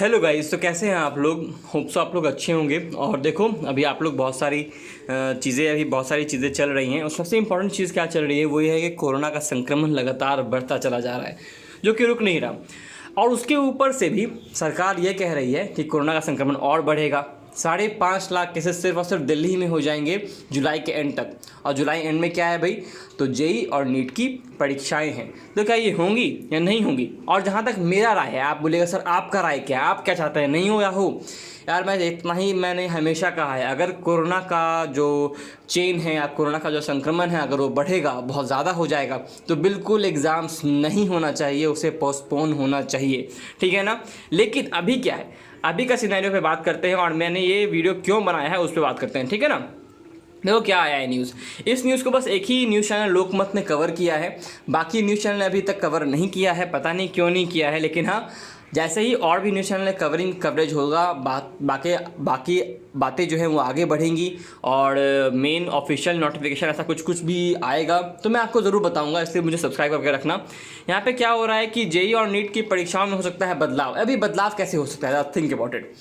Hello guys, तो कैसे हैं आप लोग। होप सो आप लोग अच्छे होंगे। और देखो अभी आप लोग बहुत सारी चीज़ें चल रही हैं और सबसे इम्पोर्टेंट चीज़ क्या चल रही है वो ये है कि कोरोना का संक्रमण लगातार बढ़ता चला जा रहा है जो कि रुक नहीं रहा। और उसके ऊपर से भी सरकार ये कह रही है कि कोरोना का संक्रमण और बढ़ेगा। 5.5 लाख केसेस सिर्फ और सिर्फ दिल्ली में हो जाएंगे जुलाई के एंड तक। और जुलाई एंड में क्या है भाई, तो जेई और नीट की परीक्षाएं हैं। तो क्या ये होंगी या नहीं होंगी। और जहाँ तक मेरा राय है, आप बोलेगा सर आपका राय क्या है, आप क्या चाहते हैं, नहीं हो या हो। यार मैं इतना ही मैंने हमेशा कहा है, अगर कोरोना का जो चेन है या कोरोना का जो संक्रमण है अगर वो बढ़ेगा, बहुत ज़्यादा हो जाएगा, तो बिल्कुल एग्ज़ाम्स नहीं होना चाहिए, उसे पोस्टपोन होना चाहिए, ठीक है ना। लेकिन अभी क्या है, अभी का सिनेरियो पे बात करते हैं और मैंने ये वीडियो क्यों बनाया है उस पर बात करते हैं, ठीक है ना। देखो क्या आया है न्यूज़। इस न्यूज़ को बस एक ही न्यूज़ चैनल लोकमत ने कवर किया है, बाकी न्यूज़ चैनल ने अभी तक कवर नहीं किया है, पता नहीं क्यों नहीं किया है। लेकिन हाँ, जैसे ही और भी न्यूज़ चैनल ने कवरेज होगा, बाकी बातें जो है वो आगे बढ़ेंगी और मेन ऑफिशियल नोटिफिकेशन ऐसा कुछ भी आएगा तो मैं आपको ज़रूर बताऊंगा, इसलिए मुझे सब्सक्राइब करके रखना। यहाँ पे क्या हो रहा है कि जेई और नीट की परीक्षाओं में हो सकता है बदलाव। अभी बदलाव कैसे हो सकता है, थिंक अबाउट इट।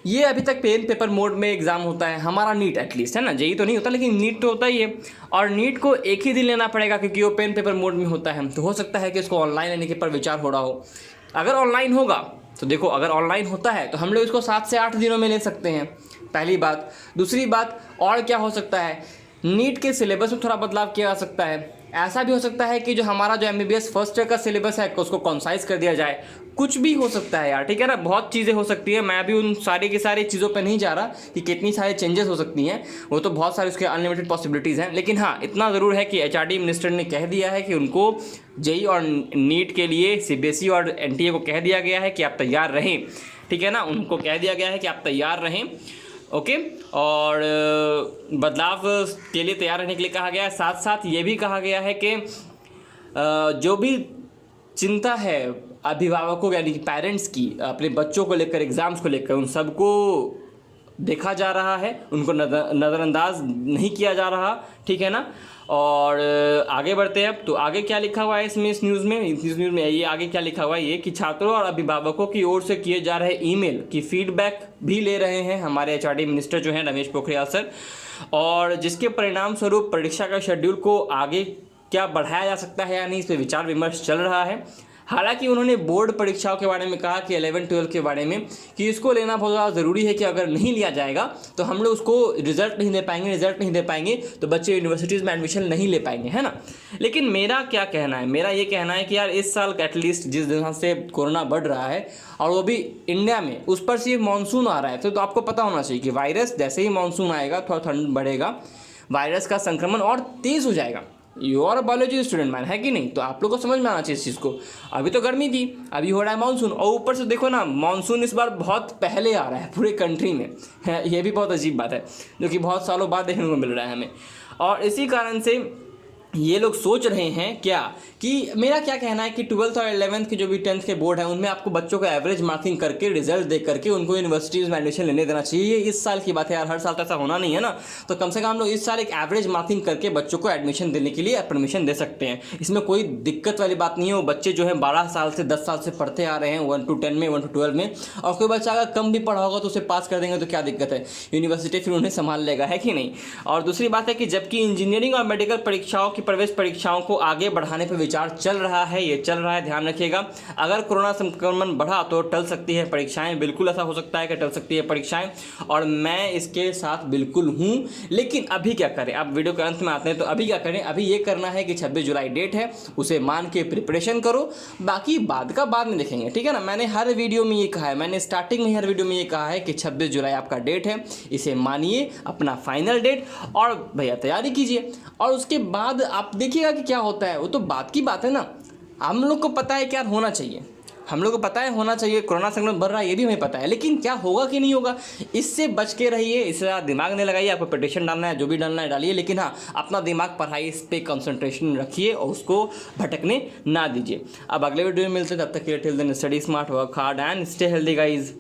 ये अभी तक पेन पेपर मोड में एग्ज़ाम होता है, हमारा नीट एटलीस्ट है ना, जेई तो नहीं होता लेकिन नीट तो होता ही है। और नीट को एक ही दिन लेना पड़ेगा क्योंकि वो पेन पेपर मोड में होता है। तो हो सकता है कि इसको ऑनलाइन लेने के पर विचार हो रहा हो। अगर ऑनलाइन होगा तो देखो, अगर ऑनलाइन होता है तो हम लोग इसको 7 से 8 दिनों में ले सकते हैं, पहली बात। दूसरी बात, और क्या हो सकता है, नीट के सिलेबस में थोड़ा बदलाव किया जा सकता है। ऐसा भी हो सकता है कि जो हमारा जो एमबीबीएस फर्स्ट ईयर का सिलेबस है उसको कॉन्साइज कर दिया जाए। कुछ भी हो सकता है यार, ठीक है ना, बहुत चीज़ें हो सकती है। मैं अभी उन सारी की सारी चीज़ों पे नहीं जा रहा कि कितनी सारी चेंजेस हो सकती हैं, वो तो बहुत सारी उसके अनलिमिटेड पॉसिबिलिटीज़ हैं। लेकिन हाँ, इतना ज़रूर है कि एचआरडी मिनिस्टर ने कह दिया है कि उनको जेई और नीट के लिए सीबीएसई और एनटीए को कह दिया गया है कि आप तैयार रहें, ठीक है ना, उनको कह दिया गया है कि आप तैयार रहें, ओके। और बदलाव के लिए तैयार रहने के लिए कहा गया है। साथ साथ ये भी कहा गया है कि जो भी चिंता है अभिभावकों यानी कि पेरेंट्स की अपने बच्चों को लेकर, एग्ज़ाम्स को लेकर, उन सबको देखा जा रहा है, उनको नज़रअंदाज नहीं किया जा रहा, ठीक है ना। और आगे बढ़ते हैं अब। तो आगे क्या लिखा हुआ है इस न्यूज़ में ये आगे क्या लिखा हुआ है, ये कि छात्रों और अभिभावकों की ओर से किए जा रहे ईमेल की फीडबैक भी ले रहे हैं हमारे एचआरडी मिनिस्टर जो हैं रमेश पोखरियाल सर। और जिसके परिणाम स्वरूप परीक्षा का शेड्यूल को आगे क्या बढ़ाया जा सकता है या नहीं, इस पर विचार विमर्श चल रहा है। हालांकि उन्होंने बोर्ड परीक्षाओं के बारे में कहा कि 11-12 के बारे में कि इसको लेना बहुत ज़्यादा ज़रूरी है कि अगर नहीं लिया जाएगा तो हम लोग उसको रिजल्ट नहीं दे पाएंगे तो बच्चे यूनिवर्सिटीज़ में एडमिशन नहीं ले पाएंगे, है ना। लेकिन मेरा क्या कहना है, मेरा ये कहना है कि यार इस साल एटलीस्ट जिस दिन से कोरोना बढ़ रहा है और वो भी इंडिया में, उस पर से मानसून आ रहा है, तो आपको पता होना चाहिए कि वायरस जैसे ही मानसून आएगा थोड़ा ठंड बढ़ेगा, वायरस का संक्रमण और तेज़ हो जाएगा। You are biology student man, है कि नहीं, तो आप लोग को समझ में आना चाहिए इस चीज़ को। अभी तो गर्मी थी, अभी हो रहा है मानसून, और ऊपर से देखो ना, मानसून इस बार बहुत पहले आ रहा है पूरे कंट्री में, है, ये भी बहुत अजीब बात है जो कि बहुत सालों बाद देखने को मिल रहा है हमें। और इसी कारण से ये लोग सोच रहे हैं क्या कि मेरा क्या कहना है कि 12th और 11th के जो भी 10th के बोर्ड हैं उनमें आपको बच्चों को एवरेज मार्किंग करके रिजल्ट दे करके उनको यूनिवर्सिटीज़ में एडमिशन लेने देना चाहिए। ये इस साल की बात है यार, हर साल तो ऐसा होना नहीं है ना, तो कम से कम हम लोग इस साल एक एवरेज मार्किंग करके बच्चों को एडमिशन देने के लिए परमिशन दे सकते हैं। इसमें कोई दिक्कत वाली बात नहीं है। वो बच्चे जो है 12 साल से 10 साल से पढ़ते आ रहे हैं 1 to 10 में, 1 to 12 में, और कोई बच्चा अगर कम भी पढ़ा होगा तो उसे पास कर देंगे तो क्या दिक्कत है, यूनिवर्सिटी फिर उन्हें संभाल लेगा, है कि नहीं। और दूसरी बात है कि जबकि इंजीनियरिंग और मेडिकल परीक्षाओं की प्रवेश परीक्षाओं को आगे बढ़ाने पर विचार चल रहा है, ये चल रहा है, ध्यान रखिएगा। अगर कोरोना संक्रमण बढ़ा तो टल सकती है परीक्षाएं, बिल्कुल ऐसा हो सकता है कि टल सकती है परीक्षाएं, और मैं इसके साथ बिल्कुल हूं। लेकिन अभी क्या करें, आप वीडियो के अंत में आते हैं, तो अभी क्या करें, अभी ये करना है कि 26 जुलाई डेट है, उसे मान के प्रिपरेशन करो, बाकी बाद का बाद में देखेंगे, ठीक है ना। मैंने हर वीडियो में ये कहा है, मैंने स्टार्टिंग में हर वीडियो में ये कहा है कि 26 जुलाई आपका डेट है, इसे मानिए अपना फाइनल डेट, और भैया तैयारी कीजिए। और उसके बाद आप देखिएगा कि क्या होता है, वो तो बात की बात है ना। हम लोग को पता है क्या होना चाहिए, हम लोग को पता है होना चाहिए, कोरोना संक्रमण बढ़ रहा है ये भी हमें पता है, लेकिन क्या होगा कि नहीं होगा, इससे बच के रहिए, इससे ज़्यादा दिमाग नहीं लगाइए। आपको पिटिशन डालना है, जो भी डालना है डालिए, लेकिन हाँ, अपना दिमाग पढ़ाई इस पर कंसंट्रेशन रखिए और उसको भटकने ना दीजिए। अब अगले वीडियो में मिलते हैं, तब तक के लिए till then study smart, work hard and stay healthy guys.